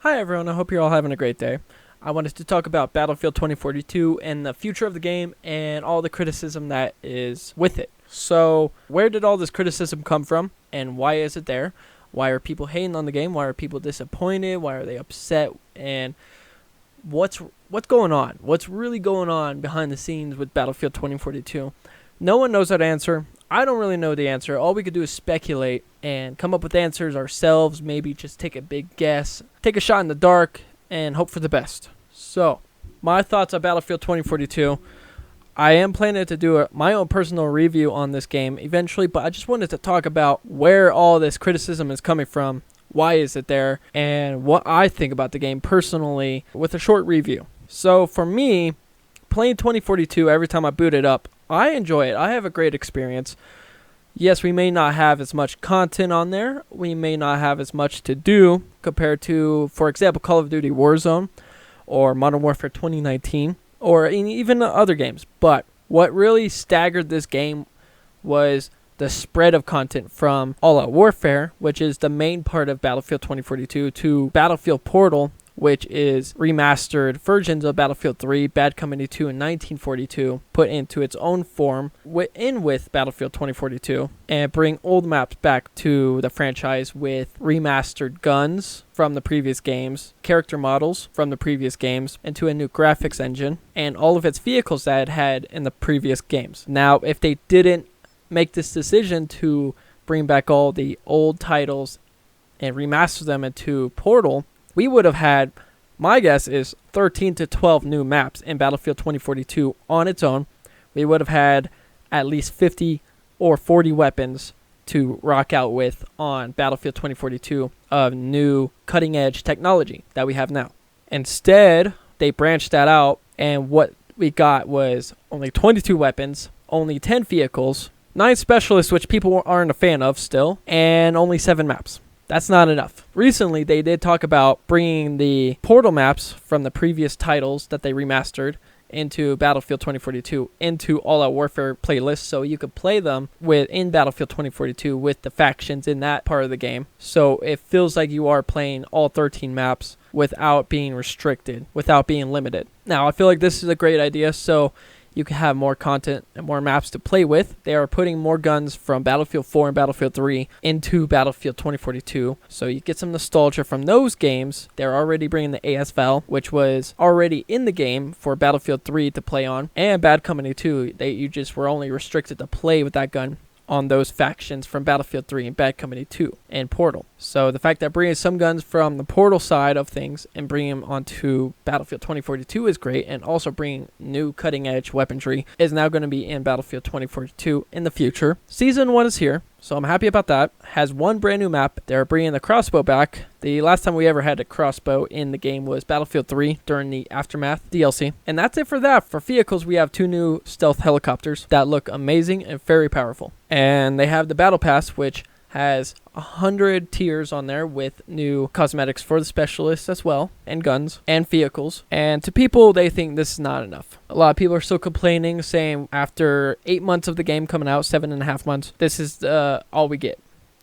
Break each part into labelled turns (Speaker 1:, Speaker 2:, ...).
Speaker 1: Hi everyone, I hope you're all having a great day. I wanted to talk about Battlefield 2042 and the future of the game and all the criticism that is with it. So, where did all this criticism come from and why is it there? Why are people hating on the game? Why are people disappointed? Why are they upset? And what's going on? What's really going on behind the scenes with Battlefield 2042? No one knows how to answer. I don't really know the answer. All we could do is speculate and come up with answers ourselves, maybe just take a big guess, take a shot in the dark, and hope for the best. So, my thoughts on Battlefield 2042. I am planning to do my own personal review on this game eventually, but I just wanted to talk about where all this criticism is coming from, why is it there, and what I think about the game personally with a short review. So, for me, playing 2042 every time I boot it up, I enjoy it. I have a great experience. Yes, we may not have as much content on there. We may not have as much to do compared to, for example, Call of Duty Warzone or Modern Warfare 2019 or even other games. But what really staggered this game was the spread of content from All Out Warfare, which is the main part of Battlefield 2042, to Battlefield Portal, which is remastered versions of Battlefield 3, Bad Company 2, and 1942, put into its own form with Battlefield 2042, and bring old maps back to the franchise with remastered guns from the previous games, character models from the previous games, into a new graphics engine, and all of its vehicles that it had in the previous games. Now, if they didn't make this decision to bring back all the old titles and remaster them into Portal, we would have had, my guess is, 13 to 12 new maps in Battlefield 2042 on its own. We would have had at least 50 or 40 weapons to rock out with on Battlefield 2042 of new cutting-edge technology that we have now. Instead, they branched that out, and what we got was only 22 weapons, only 10 vehicles, 9 specialists, which people aren't a fan of still, and only 7 maps. That's not enough. Recently, they did talk about bringing the Portal maps from the previous titles that they remastered into Battlefield 2042 into All Out Warfare playlists, so you could play them in Battlefield 2042 with the factions in that part of the game. So it feels like you are playing all 13 maps without being restricted, without being limited. Now, I feel like this is a great idea, so you can have more content and more maps to play with. They are putting more guns from Battlefield 4 and Battlefield 3 into Battlefield 2042. So you get some nostalgia from those games. They're already bringing the ASVAL, which was already in the game for Battlefield 3 to play on, and Bad Company 2. You just were only restricted to play with that gun on those factions from Battlefield 3 and Bad Company 2 and Portal. So the fact that bringing some guns from the Portal side of things and bringing them onto Battlefield 2042 is great, and also bringing new cutting-edge weaponry is now going to be in Battlefield 2042 in the future. Season 1 is here, so I'm happy about that. Has one brand new map. They're bringing the crossbow back. The last time we ever had a crossbow in the game was Battlefield 3 during the Aftermath DLC. And that's it for that. For vehicles, we have 2 new stealth helicopters that look amazing and very powerful. And they have the Battle Pass, which has 100 tiers on there with new cosmetics for the specialists as well, and guns and vehicles. And to people, they think this is not enough. A lot of people are still complaining, saying after 8 months of the game coming out, 7.5 months, this is all we get.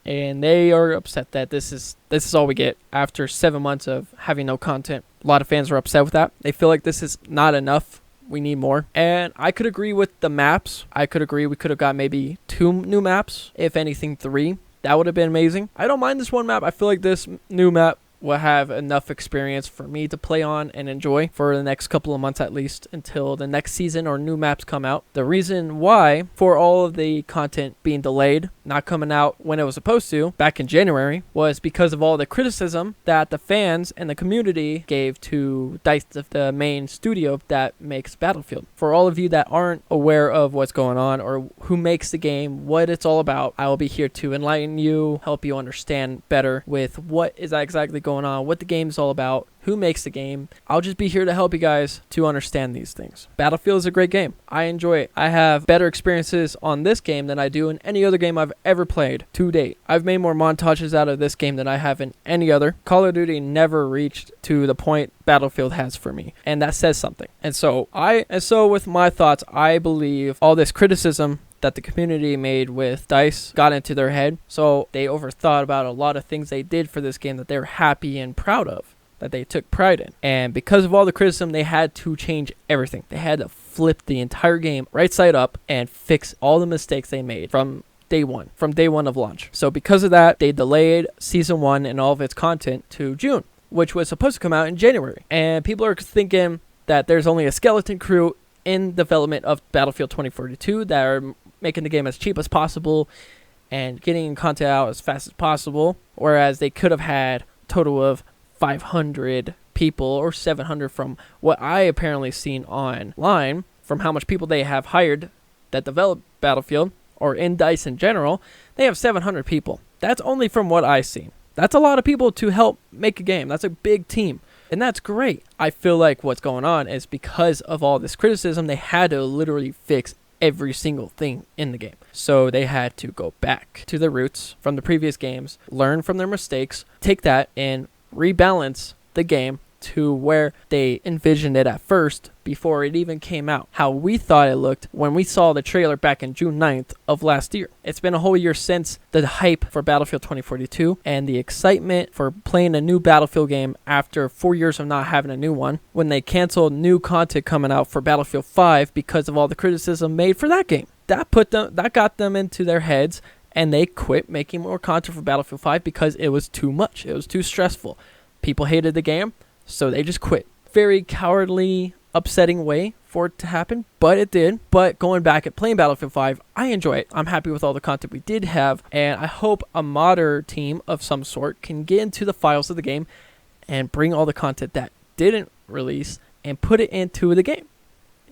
Speaker 1: And they are upset that this is all we get after 7 months of having no content. A lot of fans are upset with that. They feel like this is not enough. We need more. And I could agree with the maps. I could agree we could have got maybe 2 new maps, if anything 3. That would have been amazing. I don't mind this one map. I feel like this new map will have enough experience for me to play on and enjoy for the next couple of months at least, until the next season or new maps come out. The reason why for all of the content being delayed, not coming out when it was supposed to back in January, was because of all the criticism that the fans and the community gave to DICE, the main studio that makes Battlefield. For all of you that aren't aware of what's going on or who makes the game, what it's all about, I will be here to enlighten you, help you understand better with what is exactly going on, what the game's all about, who makes the game. I'll just be here to help you guys to understand these things. Battlefield is a great game. I enjoy it. I have better experiences on this game than I do in any other game I've ever played to date. I've made more montages out of this game than I have in any other. Call of Duty never reached to the point Battlefield has for me, and that says something. And so with my thoughts, I believe all this criticism that the community made with DICE got into their head, so they overthought about a lot of things they did for this game that they're happy and proud of. that they took pride in. And because of all the criticism, they had to change everything. They had to flip the entire game right side up and fix all the mistakes they made from day one of launch. So because of that, they delayed Season 1 and all of its content to June, which was supposed to come out in January. And people are thinking that there's only a skeleton crew in development of Battlefield 2042 that are making the game as cheap as possible and getting content out as fast as possible, whereas they could have had a total of 500 people or 700 from what I apparently seen online from how much people they have hired that develop Battlefield, or in DICE in general. They have 700 people. That's only from what I've seen. That's a lot of people to help make a game. That's a big team. And that's great. I feel like what's going on is because of all this criticism, they had to literally fix every single thing in the game. So they had to go back to the roots from the previous games, learn from their mistakes, take that and rebalance the game to where they envisioned it at first before it even came out. How we thought it looked when we saw the trailer back in June 9th of last year. It's been a whole year since the hype for Battlefield 2042 and the excitement for playing a new Battlefield game after 4 years of not having a new one, when they canceled new content coming out for Battlefield 5 because of all the criticism made for that game. That got them into their heads, and they quit making more content for Battlefield 5 because it was too much. It was too stressful. People hated the game, so they just quit. Very cowardly, upsetting way for it to happen, but it did. But going back and playing Battlefield 5, I enjoy it. I'm happy with all the content we did have, and I hope a modder team of some sort can get into the files of the game and bring all the content that didn't release and put it into the game.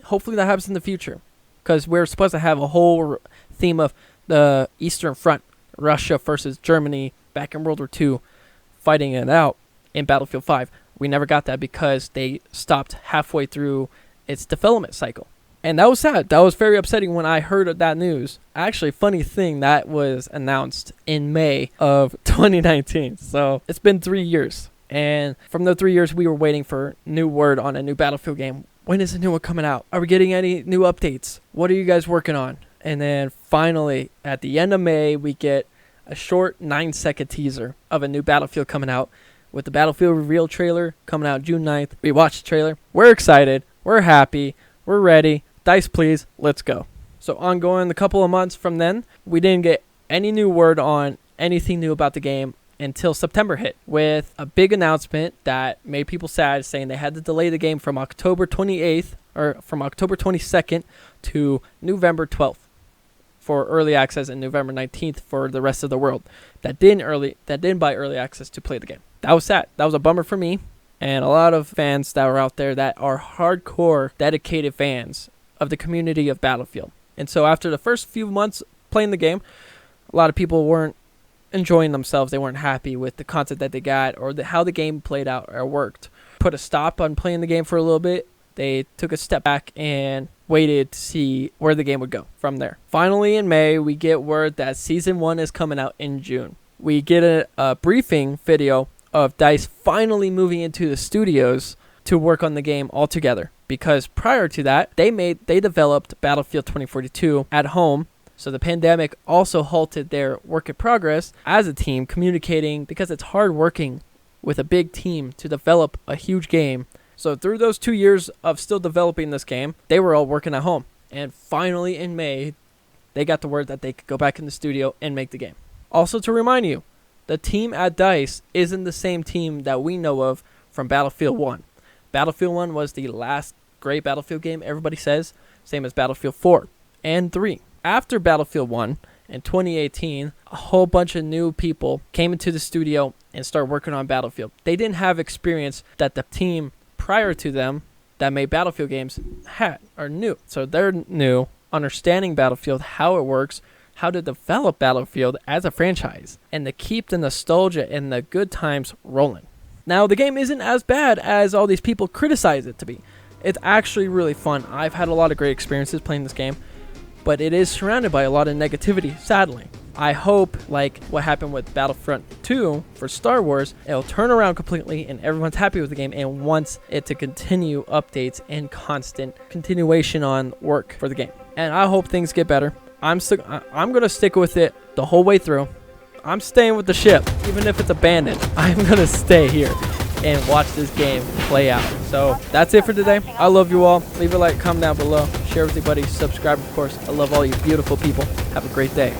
Speaker 1: Hopefully that happens in the future, because we're supposed to have a whole theme of the Eastern Front, Russia versus Germany back in World War II, fighting it out in Battlefield 5. We never got that because they stopped halfway through its development cycle. And that was sad. That was very upsetting when I heard of that news. Actually, funny thing, that was announced in May of 2019. So it's been 3 years. And from the 3 years, we were waiting for new word on a new Battlefield game. When is the new one coming out? Are we getting any new updates? What are you guys working on? And then finally, at the end of May, we get a short 9-second teaser of a new Battlefield coming out, with the Battlefield reveal trailer coming out June 9th. We watched the trailer. We're excited. We're happy. We're ready. DICE, please. Let's go. So ongoing, a couple of months from then, we didn't get any new word on anything new about the game until September hit, with a big announcement that made people sad, saying they had to delay the game from October 28th or from October 22nd to November 12th for early access, and November 19th for the rest of the world that didn't buy early access to play the game. That was sad. That was a bummer for me and a lot of fans that were out there that are hardcore, dedicated fans of the community of Battlefield. And so after the first few months playing the game, a lot of people weren't enjoying themselves. They weren't happy with the content that they got or how the game played out or worked. Put a stop on playing the game for a little bit. They took a step back and waited to see where the game would go from there. Finally, in May, we get word that Season 1 is coming out in June. We get a briefing video of DICE finally moving into the studios to work on the game all together. Because prior to that, they developed Battlefield 2042 at home. So the pandemic also halted their work in progress as a team, communicating, because it's hard working with a big team to develop a huge game. So through those 2 years of still developing this game, they were all working at home. And finally in May, they got the word that they could go back in the studio and make the game. Also to remind you, the team at DICE isn't the same team that we know of from Battlefield 1. Battlefield 1 was the last great Battlefield game, everybody says, same as Battlefield 4 and 3. After Battlefield 1 in 2018, a whole bunch of new people came into the studio and started working on Battlefield. They didn't have experience that the team prior to them that made Battlefield games had or knew. So they're new, understanding Battlefield, how it works, how to develop Battlefield as a franchise, and to keep the nostalgia and the good times rolling. Now, the game isn't as bad as all these people criticize it to be. It's actually really fun. I've had a lot of great experiences playing this game, but it is surrounded by a lot of negativity, sadly. I hope, like what happened with Battlefront 2 for Star Wars, it'll turn around completely and everyone's happy with the game and wants it to continue updates and constant continuation on work for the game. And I hope things get better. I'm going to stick with it the whole way through. I'm staying with the ship. Even if it's abandoned, I'm going to stay here. and watch this game play out. So that's it for today. I love you all. Leave a like, comment down below, share with your buddies, subscribe, of course. I love all you beautiful people. Have a great day.